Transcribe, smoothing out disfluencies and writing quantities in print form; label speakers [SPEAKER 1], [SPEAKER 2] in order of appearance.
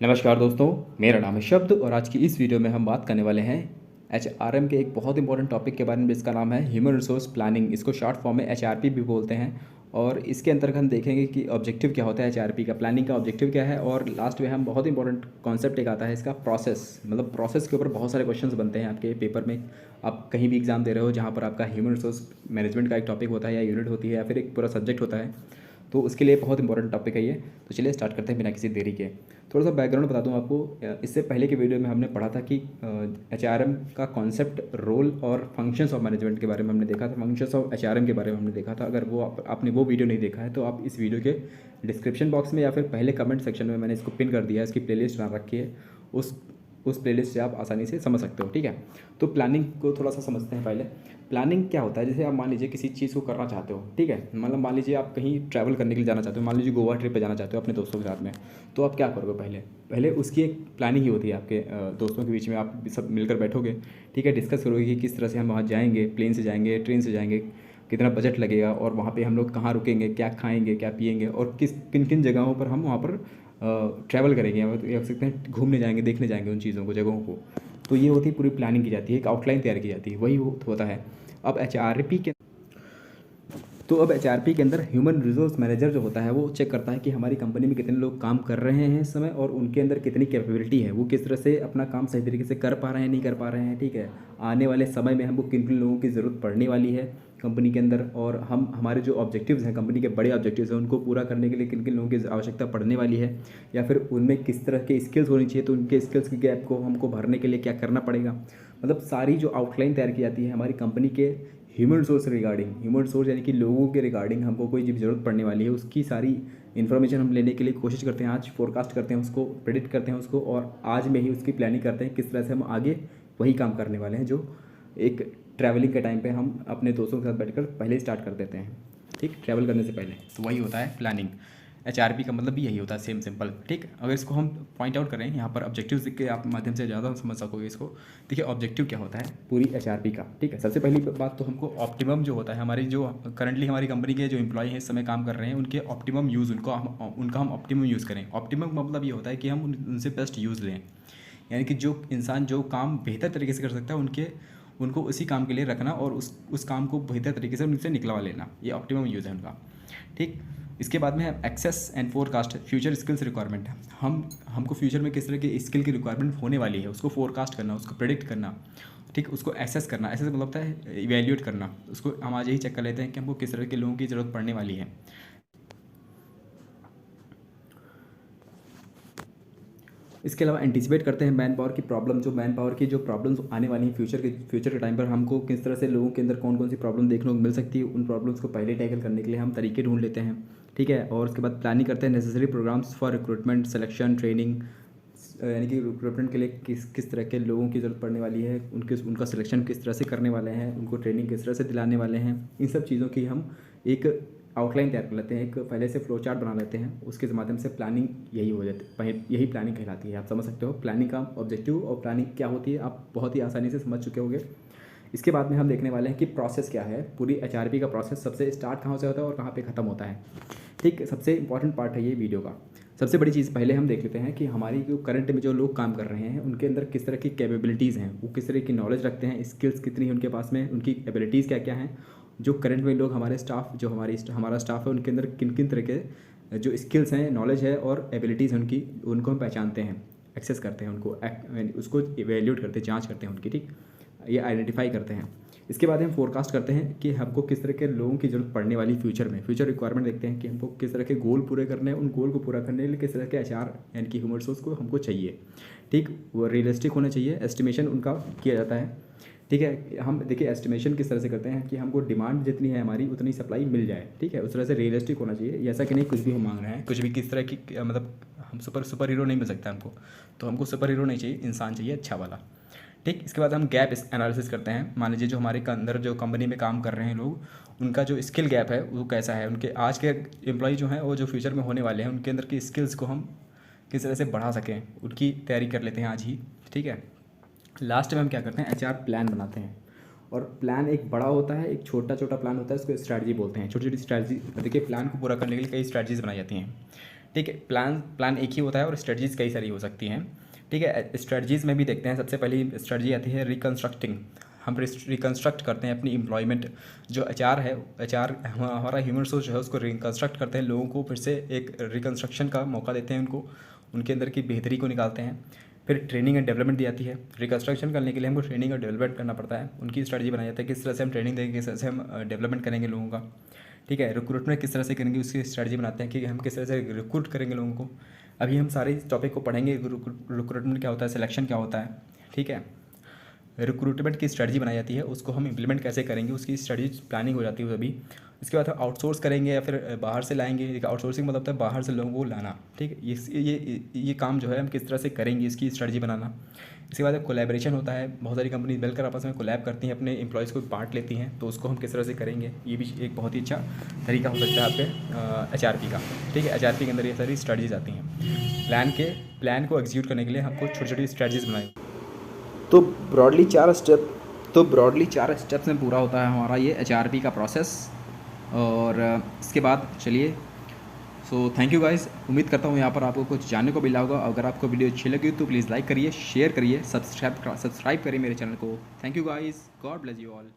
[SPEAKER 1] नमस्कार दोस्तों, मेरा नाम है शब्द और आज की इस वीडियो में हम बात करने वाले हैं एचआरएम के एक बहुत इंपॉर्टेंट टॉपिक के बारे में, जिसका नाम है ह्यूमन रिसोर्स प्लानिंग। इसको शॉर्ट फॉर्म में एचआरपी भी बोलते हैं। और इसके अंतर्गत हम देखेंगे कि ऑब्जेक्टिव क्या होता है एचआरपी का, प्लानिंग का ऑब्जेक्टिव क्या है। और लास्ट में हम बहुत इंपॉर्टेंट कॉन्सेप्ट एक आता है इसका, प्रोसेस। मतलब प्रोसेस के ऊपर बहुत सारे क्वेश्चंस बनते हैं आपके पेपर में। आप कहीं भी एग्जाम दे रहे हो जहाँ पर आपका ह्यूमन रिसोर्स मैनेजमेंट का एक टॉपिक होता है या यूनिट होती है या फिर एक पूरा सब्जेक्ट होता है, तो उसके लिए बहुत इंपॉर्टेंट टॉपिक है ये। तो चलिए स्टार्ट करते हैं बिना किसी देरी के। थोड़ा सा बैकग्राउंड बता दूं आपको। इससे पहले के वीडियो में हमने पढ़ा था कि एचआरएम का कॉन्सेप्ट, रोल और फंक्शंस ऑफ मैनेजमेंट के बारे में हमने देखा था, फंक्शंस ऑफ एचआरएम के बारे में हमने देखा था। अगर वो आपने वो वीडियो नहीं देखा है तो आप इस वीडियो के डिस्क्रिप्शन बॉक्स में या फिर पहले कमेंट सेक्शन में मैंने इसको पिन कर दिया है, इसकी प्लेलिस्ट बना रखी है। उस प्लेलिस्ट से आप आसानी से समझ सकते हो, ठीक है। तो प्लानिंग को थोड़ा सा समझते हैं पहले। प्लानिंग क्या होता है? जैसे आप मान लीजिए किसी चीज़ को करना चाहते हो, ठीक है। मतलब मान लीजिए आप कहीं ट्रैवल करने के लिए जाना चाहते हो, मान लीजिए गोवा ट्रिप पे जाना चाहते हो अपने दोस्तों के साथ में। तो आप क्या करोगे? पहले पहले उसकी एक प्लानिंग ही होती है आपके दोस्तों के बीच में। आप सब मिलकर बैठोगे, ठीक है, डिस्कस करोगे कि किस तरह से हम वहाँ जाएंगे, प्लेन से जाएंगे, ट्रेन से जाएंगे, कितना बजट लगेगा और वहाँ पे हम लोग कहाँ रुकेंगे, क्या खाएंगे, क्या पिएंगे और किन किन जगहों पर हम वहाँ पर ट्रैवल करेंगे या कह सकते हैं घूमने जाएंगे, देखने जाएंगे उन चीज़ों को, जगहों को। तो ये होती है पूरी प्लानिंग की जाती है, एक आउटलाइन तैयार की जाती है, वही होता है। अब एचआरपी के अंदर ह्यूमन रिसोर्स मैनेजर जो होता है वो चेक करता है कि हमारी कंपनी में कितने लोग काम कर रहे हैं इस समय और उनके अंदर कितनी कैपेबिलिटी है, वो किस तरह से अपना काम सही तरीके से कर पा रहे हैं, नहीं कर पा रहे हैं, ठीक है। आने वाले समय में हमको किन किन लोगों की ज़रूरत पड़ने वाली है कंपनी के अंदर, और हम हमारे जो ऑब्जेक्टिव्स हैं, कंपनी के बड़े ऑब्जेक्टिव्स हैं, उनको पूरा करने के लिए किन किन लोगों की आवश्यकता पड़ने वाली है, या फिर उनमें किस तरह के स्किल्स होनी चाहिए, तो उनके स्किल्स के गैप को हमको भरने के लिए क्या करना पड़ेगा। मतलब सारी जो आउटलाइन तैयार की जाती है हमारी कंपनी के human resource regarding, human resource यानी कि लोगों के रिगार्डिंग हमको कोई जब ज़रूरत पड़ने वाली है उसकी सारी इन्फॉर्मेशन हम लेने के लिए कोशिश करते हैं। आज फोरकास्ट करते हैं उसको, प्रेडिक्ट करते हैं उसको, और आज में ही उसकी प्लानिंग करते हैं किस तरह से हम आगे वही काम करने वाले हैं जो एक ट्रैवलिंग के टाइम पे हम अपने दोस्तों के साथ बैठकर पहले ही स्टार्ट कर देते हैं, ठीक, ट्रैवल करने से पहले। तो वही होता है प्लानिंग। एचआरपी का मतलब भी यही होता है, सेम सिंपल, ठीक। अगर इसको हम पॉइंट आउट करें यहाँ पर ऑब्जेक्टिव्स के आप माध्यम से ज़्यादा समझ सकोगे इसको। देखिए ऑब्जेक्टिव क्या होता है पूरी एचआरपी का, ठीक है। सबसे पहली बात तो हमको ऑप्टिमम जो होता है, हमारी जो करंटली हमारी कंपनी के जो एम्प्लॉय हैं इस समय काम कर रहे हैं उनके ऑप्टिमम यूज़, उनका हम ऑप्टिमम यूज़ करें। ऑप्टिमम मतलब ये होता है कि हम उनसे बेस्ट यूज़ लें, यानी कि जो इंसान जो काम बेहतर तरीके से कर सकता है उनको उसी काम के लिए रखना और उस काम को बेहतर तरीके से उनसे निकलवा लेना, ये ऑप्टिमम यूज़ है उनका, ठीक। इसके बाद में है access and forecast future skills requirement. हमको फ्यूचर में किस तरह की स्किल की रिक्वायरमेंट होने वाली है उसको फोरकास्ट करना, उसको प्रेडिक्ट करना, ठीक। उसको एसेस करना, एसेस मतलब होता है इवेल्यूएट करना। उसको हम आज यही चेक कर लेते हैं कि हमको किस तरह के लोगों की ज़रूरत पड़ने वाली है। इसके अलावा एंटिसिपेट करते हैं मैन पावर की प्रॉब्लम, जो मैन पावर की जो प्रॉब्लम्स आने वाली हैं फ्यूचर के टाइम पर, हमको किस तरह से लोगों के अंदर कौन कौन सी प्रॉब्लम देखने को मिल सकती है, उन प्रॉब्लम्स को पहले टैकल करने के लिए हम तरीके ढूंढ लेते हैं, ठीक है। और उसके बाद प्लानिंग करते हैं necessary programmes for recruitment, selection, training, यानी कि रिक्रूटमेंट के लिए किस तरह के लोगों की ज़रूरत पड़ने वाली है, उनका सिलेक्शन किस तरह से करने वाले हैं, उनको ट्रेनिंग किस तरह से दिलाने वाले हैं। इन सब चीज़ों की हम एक आउटलाइन तैयार कर लेते हैं, एक पहले से फ्लो चार्ट बना लेते हैं, उसके माध्यम से प्लानिंग यही हो जाती है, यही प्लानिंग कहलाती है। आप समझ सकते हो प्लानिंग का ऑब्जेक्टिव और प्लानिंग क्या होती है, आप बहुत ही आसानी से समझ चुके होंगे। इसके बाद में हम देखने वाले हैं कि प्रोसेस क्या है, पूरी एचआरपी का प्रोसेस सबसे स्टार्ट कहाँ से होता है और कहाँ पे ख़त्म होता है, ठीक। सबसे इंपॉर्टेंट पार्ट है ये वीडियो का। सबसे बड़ी चीज़ पहले हम देख लेते हैं कि हमारी जो करंट में जो लोग काम कर रहे हैं उनके अंदर किस तरह की कैपेबिलिटीज़ हैं, वो किस तरह की नॉलेज रखते हैं, स्किल्स कितनी है उनके पास में, उनकी एबिलिटीज़ क्या क्या हैं। जो करंट में लोग हमारे स्टाफ, जो हमारा स्टाफ है, उनके अंदर किन किन तरह के जो स्किल्स हैं, नॉलेज है और एबिलिटीज़ हैं उनकी, उनको हम पहचानते हैं, एक्सेस करते हैं उनको, उसको इवेल्यूएट करते हैं, जाँच करते हैं उनकी, ठीक, ये आइडेंटिफाई करते हैं। इसके बाद हम फोरकास्ट करते हैं कि हमको किस तरह के लोगों की ज़रूरत पड़ने वाली फ्यूचर में, फ्यूचर रिक्वायरमेंट देखते हैं कि हमको किस तरह के गोल पूरे करने हैं, उन गोल को पूरा करने के लिए किस तरह के एचआर यानी कि ह्यूमन रिसोर्स को हमको चाहिए, ठीक। वो रियलिस्टिक होना चाहिए, एस्टिमेशन उनका किया जाता है, ठीक है। हम देखिए एस्टिमेशन किस तरह से करते हैं कि हमको डिमांड जितनी है हमारी उतनी सप्लाई मिल जाए, ठीक है। उस तरह से रियलिस्टिक होना चाहिए, ऐसा कि नहीं कुछ भी हम मांग रहे हैं, कुछ भी किस तरह की मतलब हम सुपर हीरो नहीं मिल सकता हमको, तो हमको सुपर हीरो नहीं चाहिए, इंसान चाहिए अच्छा वाला, ठीक। इसके बाद हम गैप एनालिसिस करते हैं। मान लीजिए जो हमारे अंदर जो कंपनी में काम कर रहे हैं लोग, उनका जो स्किल गैप है वो कैसा है, उनके आज के एम्प्लॉय जो हैं वो जो फ्यूचर में होने वाले हैं उनके अंदर की स्किल्स को हम किस तरह से बढ़ा सकें, उनकी तैयारी कर लेते हैं आज ही, ठीक है। लास्ट में हम क्या करते हैं, एचआर प्लान बनाते हैं। और प्लान एक बड़ा होता है, एक छोटा प्लान होता है, उसको स्ट्रैटेजी बोलते हैं। छोटी छोटी स्ट्रैटेजी, देखिए प्लान को पूरा करने के लिए कई स्ट्रैटेजीज बनाई जाती हैं, ठीक है। प्लान एक ही होता है और स्ट्रेटजीज़ कई सारी हो सकती हैं। ठीक है, स्ट्रेटजीज़ में भी देखते हैं। सबसे पहली स्ट्रेटजी आती है रिकंस्ट्रक्टिंग। हम रिकंस्ट्रक्ट करते हैं अपनी एम्प्लॉयमेंट, जो एचआर है, एचआर हमारा ह्यूमन रिसोर्स जो है उसको रिकंस्ट्रक्ट करते हैं, लोगों को फिर से एक रिकंस्ट्रक्शन का मौका देते हैं, उनको उनके अंदर की बेहतरी को निकालते हैं। फिर ट्रेनिंग एंड डेवलपमेंट दी जाती है। रिकंस्ट्रक्शन करने के लिए हमको ट्रेनिंग और डेवलपमेंट करना पड़ता है। उनकी स्ट्रेटजी बनाई जाती है, किस तरह से हम ट्रेनिंग देंगे, किस तरह से हम डेवलपमेंट करेंगे लोगों का। ठीक है, रिक्रूटमेंट किस तरह से करेंगे उसकी स्ट्रेटजी बनाते हैं कि हम किस तरह से रिक्रूट करेंगे लोगों को। अभी हम सारे टॉपिक को पढ़ेंगे, रिक्रूटमेंट क्या होता है, सिलेक्शन क्या होता है। ठीक है, रिक्रूटमेंट की स्ट्रेटजी बनाई जाती है, उसको हम इंप्लीमेंट कैसे करेंगे उसकी स्ट्रेटजी प्लानिंग हो जाती है अभी। इसके बाद आउटसोर्स करेंगे या फिर बाहर से लाएंगे। आउटसोर्सिंग मतलब होता है बाहर से लोगों को लाना। ठीक है, ये काम जो है हम किस तरह से करेंगे इसकी स्ट्रेटजी बनाना। इसके बाद कोलैबोरेशन होता है, बहुत सारी कंपनी मिलकर आपस में कोलैब करती हैं, अपने एम्प्लॉयज़ को बांट लेती हैं, तो उसको हम किस तरह से करेंगे, ये भी एक बहुत ही अच्छा तरीका हो सकता है आपके एचआरपी का। ठीक है, एचआरपी के अंदर ये सारी स्ट्रेटजीज आती हैं। प्लान को एग्जीक्यूट करने के लिए हमको छोटी छोटी स्ट्रेटजीज बनाई। तो ब्रॉडली 4 स्टेप्स में पूरा होता है हमारा ये एचआरपी का प्रोसेस। और इसके बाद चलिए, सो थैंक यू गाइस। उम्मीद करता हूँ यहाँ पर आपको कुछ जानने को मिला होगा। अगर आपको वीडियो अच्छी लगी तो प्लीज़ लाइक करिए, शेयर करिए, सब्सक्राइब करिए मेरे चैनल को। Thank you guys, God bless you all.